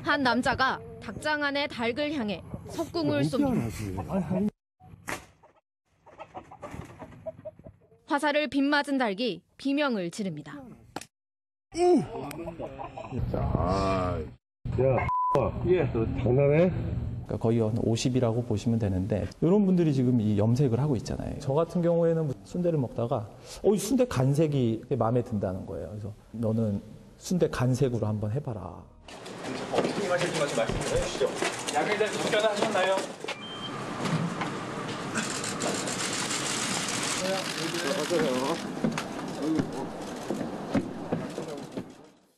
한 남자가 닭장 안의 닭을 향해 석궁을 쏩니다. 화살을 빗맞은 닭이 비명을 지릅니다. 장난해? 그러니까 거의 한 50이라고 보시면 되는데 이런 분들이 지금 이 염색을 하고 있잖아요. 저 같은 경우에는 순대를 먹다가 이 순대 간색이 마음에 든다는 거예요. 그래서 너는 순대 간색으로 한번 해봐라. 어떻게 마실지 말씀 좀 해주시죠. 약을 일단 접견하셨나요?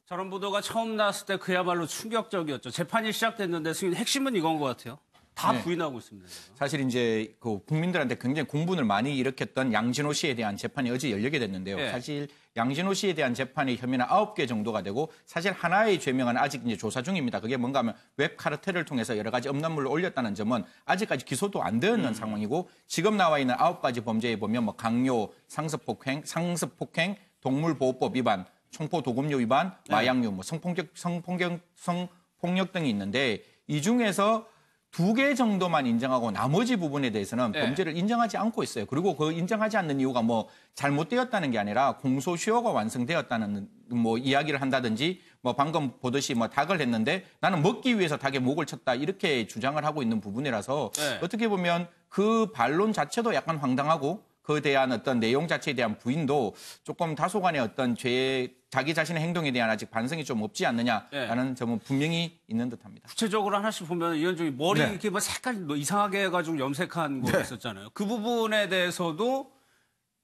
저런 보도가 처음 나왔을 때 그야말로 충격적이었죠. 재판이 시작됐는데 승인 핵심은 이건 것 같아요. 다 부인하고 있습니다. 사실 이제 그 국민들한테 굉장히 공분을 많이 일으켰던 양진호 씨에 대한 재판이 어제 열리게 됐는데요. 사실 양진호 씨에 대한 재판의 혐의는 9개 정도가 되고 사실 하나의 죄명은 아직 이제 조사 중입니다. 그게 뭔가 하면 웹 카르텔을 통해서 여러 가지 음란물을 올렸다는 점은 아직까지 기소도 안 되었는 상황이고 지금 나와 있는 9가지 범죄에 보면 뭐 강요, 상습폭행, 동물보호법 위반, 총포도금류 위반, 마약류, 뭐 성폭력 등이 있는데 이 중에서 2개 정도만 인정하고 나머지 부분에 대해서는 범죄를 인정하지 않고 있어요. 그리고 그 인정하지 않는 이유가 뭐 잘못되었다는 게 아니라 공소시효가 완성되었다는 뭐 이야기를 한다든지 뭐 방금 보듯이 뭐 닭을 했는데 나는 먹기 위해서 닭의 목을 쳤다 이렇게 주장을 하고 있는 부분이라서 어떻게 보면 그 반론 자체도 약간 황당하고 그에 대한 어떤 내용 자체에 대한 부인도 조금 다소간의 어떤 자기 자신의 행동에 대한 아직 반성이 좀 없지 않느냐라는 점은 분명히 있는 듯합니다. 구체적으로 하나씩 보면 이현중이 머리 이렇게 뭐 색깔 뭐 이상하게 해가지고 염색한 거 있었잖아요. 그 부분에 대해서도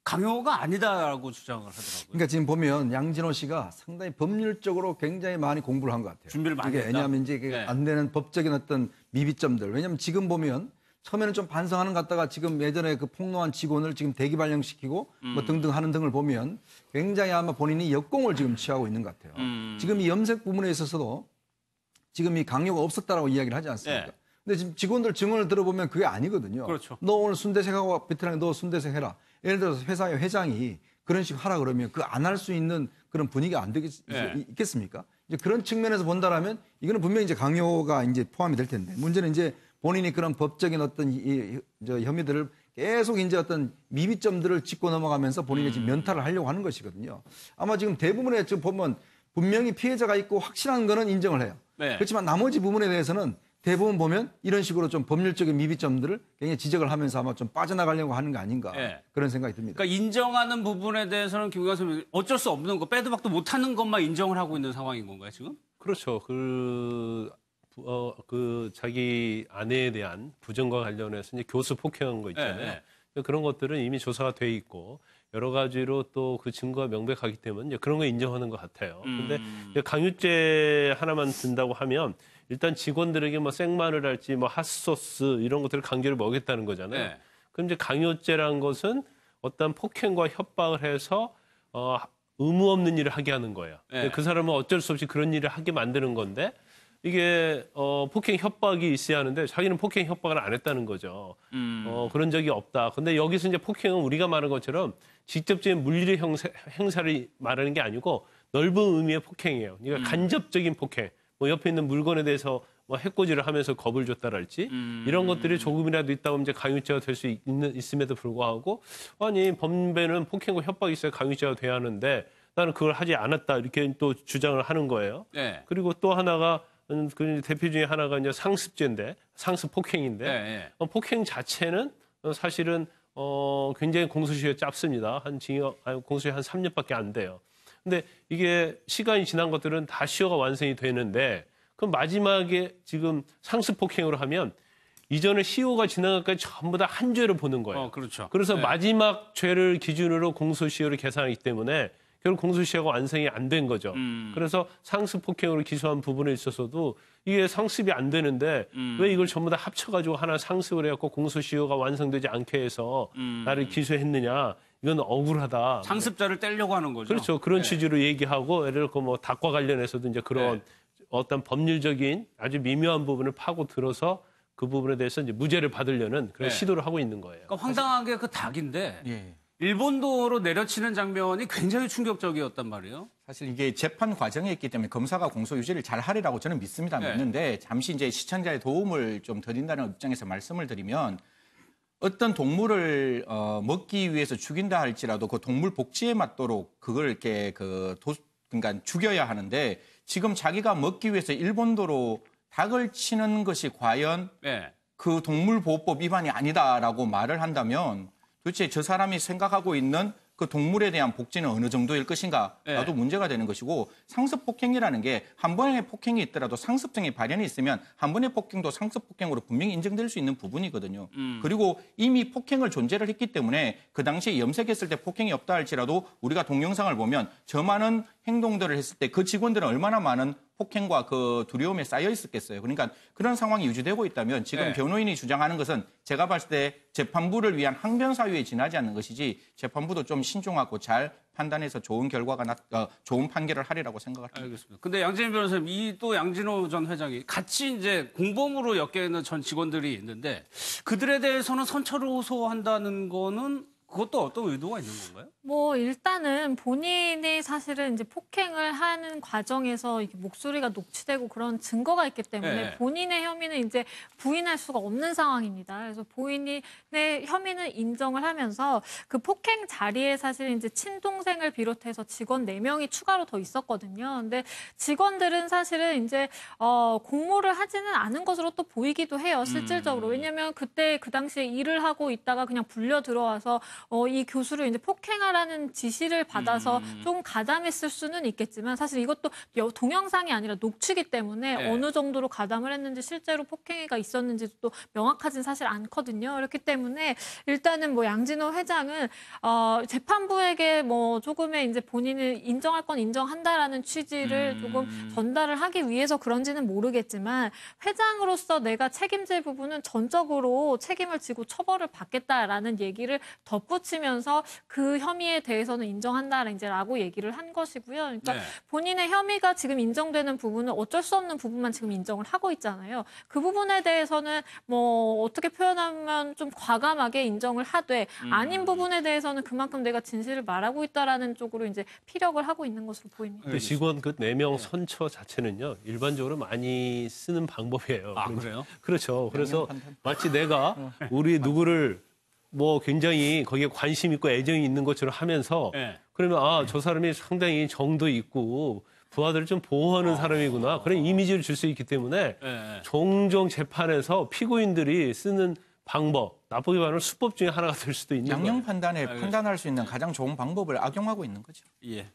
강요가 아니다라고 주장을 하더라고요. 그러니까 지금 보면 양진호 씨가 상당히 법률적으로 굉장히 많이 공부를 한 것 같아요. 준비를 많이 했다. 왜냐하면 이제 안 되는 법적인 어떤 미비점들. 왜냐하면 지금 보면 처음에는 좀 반성하는 것 같다가 지금 예전에 그 폭로한 직원을 지금 대기 발령시키고 뭐 등등 하는 등을 보면 굉장히 아마 본인이 역공을 지금 취하고 있는 것 같아요. 지금 이 염색 부분에 있어서도 지금 이 강요가 없었다라고 이야기를 하지 않습니까? 근데 지금 직원들 증언을 들어보면 그게 아니거든요. 그렇죠. 너 오늘 순대색하고 베테랑이 너 순대색 해라. 예를 들어서 회사의 회장이 그런 식으로 하라 그러면 그 안 할 수 있는 그런 분위기가 안 있겠습니까? 이제 그런 측면에서 본다라면 이거는 분명히 이제 강요가 이제 포함이 될 텐데 문제는 이제 본인이 그런 법적인 어떤 혐의들을 계속 이제 어떤 미비점들을 짚고 넘어가면서 본인이 지금 면탈을 하려고 하는 것이거든요. 아마 지금 대부분의 지금 보면 분명히 피해자가 있고 확실한 거는 인정을 해요. 그렇지만 나머지 부분에 대해서는 대부분 보면 이런 식으로 좀 법률적인 미비점들을 굉장히 지적을 하면서 아마 좀 빠져나가려고 하는 거 아닌가 그런 생각이 듭니다. 그러니까 인정하는 부분에 대해서는 김경환 선생님 어쩔 수 없는 거 빼도 박도 못하는 것만 인정을 하고 있는 상황인 건가요 지금? 그렇죠. 자기 아내에 대한 부정과 관련해서 이제 교수 폭행한 거 있잖아요. 그런 것들은 이미 조사가 돼 있고 여러 가지로 또 그 증거가 명백하기 때문에 이제 그런 거 인정하는 것 같아요. 근데 강요죄 하나만 든다고 하면 일단 직원들에게 뭐 생마늘 할지 뭐 핫소스 이런 것들을 강제로 먹였다는 거잖아요. 그럼 이제 강요죄란 것은 어떤 폭행과 협박을 해서 의무 없는 일을 하게 하는 거예요. 그 사람은 어쩔 수 없이 그런 일을 하게 만드는 건데 이게 폭행 협박이 있어야 하는데 자기는 폭행 협박을 안 했다는 거죠. 그런 적이 없다. 근데 여기서 이제 폭행은 우리가 말한 것처럼 직접적인 물리의 행사를 말하는 게 아니고 넓은 의미의 폭행이에요. 그러니까 간접적인 폭행. 뭐 옆에 있는 물건에 대해서 뭐 해코지를 하면서 겁을 줬다랄지 이런 것들이 조금이라도 있다 보면 이제 강요죄가 될 수 있음에도 불구하고 아니 범죄는 폭행과 협박이 있어야 강요죄가 돼야 하는데 나는 그걸 하지 않았다 이렇게 또 주장을 하는 거예요. 그리고 또 하나가 그 대표 중에 하나가 이제 상습죄인데 상습 폭행인데 폭행 자체는 사실은 굉장히 공소시효가 짧습니다. 공소시효 한 3년밖에 안 돼요. 근데 이게 시간이 지난 것들은 다 시효가 완성이 되는데 그럼 마지막에 지금 상습 폭행으로 하면 이전에 시효가 지난 것까지 전부 다 한 죄로 보는 거예요. 그렇죠. 그래서 마지막 죄를 기준으로 공소시효를 계산하기 때문에 결국 공소시효가 완성이 안 된 거죠. 그래서 상습 폭행으로 기소한 부분에 있어서도 이게 상습이 안 되는데 왜 이걸 전부 다 합쳐가지고 하나 상습을 해갖고 공소시효가 완성되지 않게 해서 나를 기소했느냐. 이건 억울하다. 상습자를 떼려고 하는 거죠. 그렇죠. 그런 취지로 얘기하고 예를 들어 뭐 닭과 관련해서도 이제 그런 어떤 법률적인 아주 미묘한 부분을 파고 들어서 그 부분에 대해서 이제 무죄를 받으려는 그런 시도를 하고 있는 거예요. 그러니까 황당하게 그 닭인데 일본도로 내려치는 장면이 굉장히 충격적이었단 말이에요. 사실 이게 재판 과정에 있기 때문에 검사가 공소 유지를 잘 하리라고 저는 믿습니다. 네. 믿는데 잠시 이제 시청자의 도움을 좀 드린다는 입장에서 말씀을 드리면 어떤 동물을 먹기 위해서 죽인다 할지라도 그 동물 복지에 맞도록 그걸 이렇게 그러니까 죽여야 하는데 지금 자기가 먹기 위해서 일본도로 닭을 치는 것이 과연 네. 그 동물보호법 위반이 아니다라고 말을 한다면 도대체 저 사람이 생각하고 있는 그 동물에 대한 복지는 어느 정도일 것인가 나도 문제가 되는 것이고 상습 폭행이라는 게 한 번의 폭행이 있더라도 상습성의 발현이 있으면 한 번의 폭행도 상습 폭행으로 분명히 인정될 수 있는 부분이거든요. 그리고 이미 폭행을 존재를 했기 때문에 그 당시에 염색했을 때 폭행이 없다 할지라도 우리가 동영상을 보면 저 많은 행동들을 했을 때 그 직원들은 얼마나 많은 폭행과 그 두려움에 쌓여 있었겠어요. 그러니까 그런 상황이 유지되고 있다면 지금 네. 변호인이 주장하는 것은 제가 봤을 때 재판부를 위한 항변 사유에 지나지 않는 것이지 재판부도 좀 신중하고 잘 판단해서 좋은 결과가 좋은 판결을 하리라고 생각을 합니다. 알겠습니다. 근데 양진희 변호사님, 이 또 양진호 전 회장이 같이 이제 공범으로 엮여 있는 전 직원들이 있는데 그들에 대해서는 선처를 호소한다는 거는 그것도 어떤 의도가 있는 건가요? 뭐 일단은 본인이 사실은 이제 폭행을 하는 과정에서 이렇게 목소리가 녹취되고 그런 증거가 있기 때문에 네. 본인의 혐의는 이제 부인할 수가 없는 상황입니다. 그래서 본인의 혐의는 인정을 하면서 그 폭행 자리에 사실 이제 친동생을 비롯해서 직원 4명이 추가로 더 있었거든요. 근데 직원들은 사실은 이제 공모를 하지는 않은 것으로 또 보이기도 해요. 실질적으로. 왜냐면 그때 그 당시에 일을 하고 있다가 그냥 불려 들어와서 이 교수를 이제 폭행하라는 지시를 받아서 조금 가담했을 수는 있겠지만 사실 이것도 동영상이 아니라 녹취기 때문에 네. 어느 정도로 가담을 했는지 실제로 폭행이가 있었는지도 또 명확하진 사실 않거든요. 그렇기 때문에 일단은 뭐 양진호 회장은 재판부에게 뭐 조금의 이제 본인을 인정할 건 인정한다라는 취지를 조금 전달을 하기 위해서 그런지는 모르겠지만 회장으로서 내가 책임질 부분은 전적으로 책임을 지고 처벌을 받겠다라는 얘기를 덧붙이면서 그 혐의에 대해서는 인정한다라고 얘기를 한 것이고요. 그러니까 네. 본인의 혐의가 지금 인정되는 부분은 어쩔 수 없는 부분만 지금 인정을 하고 있잖아요. 그 부분에 대해서는 뭐 어떻게 표현하면 좀 과감하게 인정을 하되 아닌 부분에 대해서는 그만큼 내가 진실을 말하고 있다라는 쪽으로 이제 피력을 하고 있는 것으로 보입니다. 근데 직원 그 4명 선처 자체는요, 일반적으로 많이 쓰는 방법이에요. 아, 그래요? 그렇죠. 그래서 마치 내가 우리 누구를 뭐 굉장히 거기에 관심 있고 애정이 있는 것처럼 하면서 네. 그러면 저 사람이 상당히 정도 있고 부하들을 좀 보호하는 사람이구나. 그런 이미지를 줄 수 있기 때문에 네. 종종 재판에서 피고인들이 쓰는 방법, 나쁘게 말하면 수법 중에 하나가 될 수도 있는 거예요. 양형 판단에 판단할 수 있는 가장 좋은 방법을 악용하고 있는 거죠. 예.